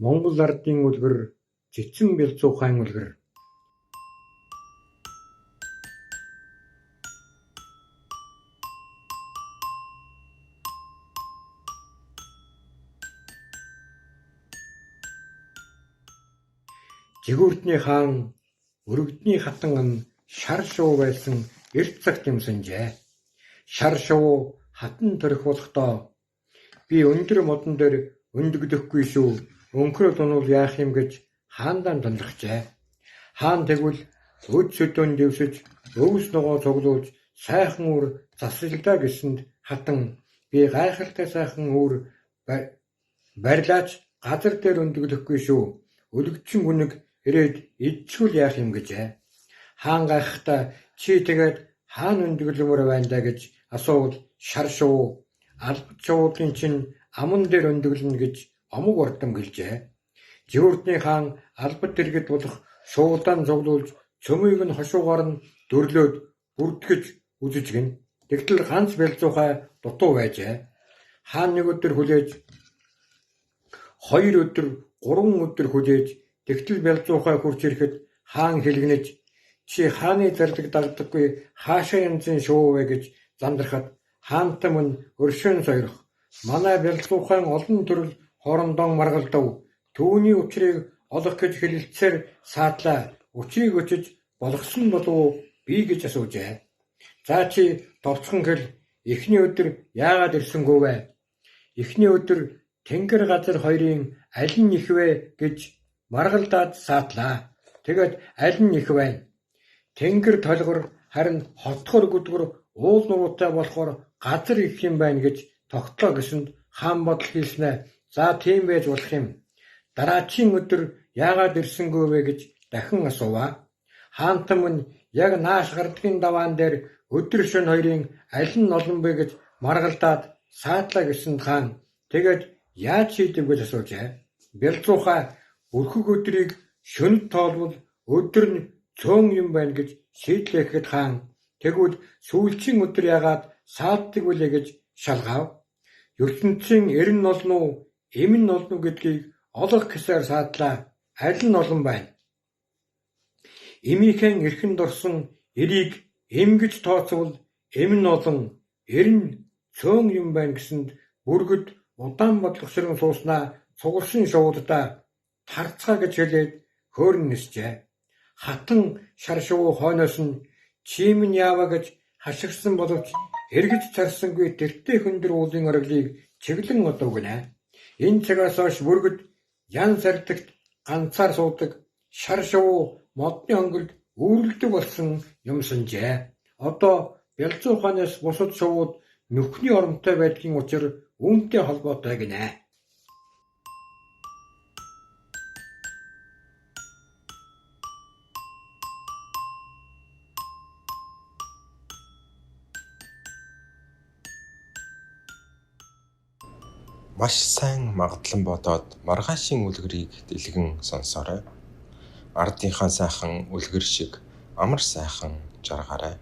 Монгол ардын үлгэр Цэцэн Бялзуу хаан үлгэр. Жигүүртний хаан өргөдний хатан шар шувуу байсан эрт цагт юмсанжээ. Шар шувуу хатан төрөх болохдоо би өндөр модон дээр өндөгдөхгүй шүү. Өнхрөл унвал яах юм гэж хаандаа тунлахжээ. Хаан тэгвэл өд сөдөөнд дэвсэж өвс ногоо цуглуулж сайхан үр засалдаа гэсэнд хатан би гайхалтай сайхан үр барилаач газар дээр өндөгдөхгүй шүү. Өлөгчин хүнэг ирээд идчихвэл яах юм гэжээ. Хаан гайхахдаа чи тэгээд хаан өндөглөмөр байна даа гэж асуувал шар шувуу албат шувуудлын чинь аман дээр өндөглөнө гэж омог урдам гэлжээ. Жигүүртний хаан албат дэргэд болох шувуудаан цуглуулж цөмийг нь хошуугаар нь дөрлөөд бүртгэж үзэж гин. Тэгтэл ганц Бялзуухай дутуу байжээ. Хаан нэг өдөр хүлээж, 2 өдөр, 3 өдөр хүлээж, тэгтэл Бялзуухай хурж ирэхэд хаан хэлгэнэж чи хааны зарлиг дагдаггүй хаашаа янзын шувуу вэ гэж зандрахад хаантай мөн өршөөн сойрох. Манай Бялзуухайн олон төрөл хоорондоо маргалдав. Түүний учрыг олох гэж хэлэлцээр саадлаа. Учрыг өчөж болгосон болов би гэж асуужээ. За чи товцхон хэл эхний өдөр яагаад ирсэнгүй вэ? Эхний өдөр тэнгэр газар хоёрын аль нь их вэ гэж маргалдаад саадлаа. Тэгээд аль нь их вэ? Тэнгэр толгор харин хотгор гүдгэр уул нуруутай болохоор газар их юм байна гэж тогтлоо гэсэнд хаан бодол хийснэ. За тийм байж болох юм. Дараагийн өдөр яагаад ирсэнгүй вэ гэж дахин асууваа. Хаантан мөн яг нааш гардгийн даваан дээр өдөр шөнө хоёрын аль нь олон бэ гэж маргалдаад саадлаа гэсэнд хаан тэгээд яаж хийдэв гэж асуужээ. Бялзуухай өрхөг өдрийг шөнөд тоолвол өдөр нь цөөн юм байна гэж шийдлэхэд хаан тэгвэл сүүлчийн өдөр яагаад сааддаг вүлээ гэж шалгав. ертөнцийн эрен олон уу, эмэн олон уу гэдгийг олох гэсээр саадлаа. Аль нь олон байна? Эмийнхэн эрхэнд орсон эрийг эм гэж тооцвол эмэн олон, эрен цөөн юм байна гэсэнд бүргэд удаан бодлогосрон сууснаа цугарсан шувуудаа тарцгаа гэж хэлээд хөөрн нисжээ. Хатан шар шувуу хойноос нь чим нь яава гэж хашгирсан боловч эргэж царсангүй тэртээ хөндөр уулын ороглыг чиглэн одов гинэ. Энэ цагаас хойш бүргэд ян сардагт ганцаар суудаг шар шувуу модны онгорд үүрэлдэг болсон юмсанжээ. Одоо Бялзуухайнаас бусад шувууд нөхний оромтой байдгийн учир үүнтэй холбоотой гинэ. Маш сайн магадлан бодоод маргаашийн үлгэрийг дэлгэн сонсоорой. Ардынхаа сайхан үлгэр шиг амар сайхан жаргаарай.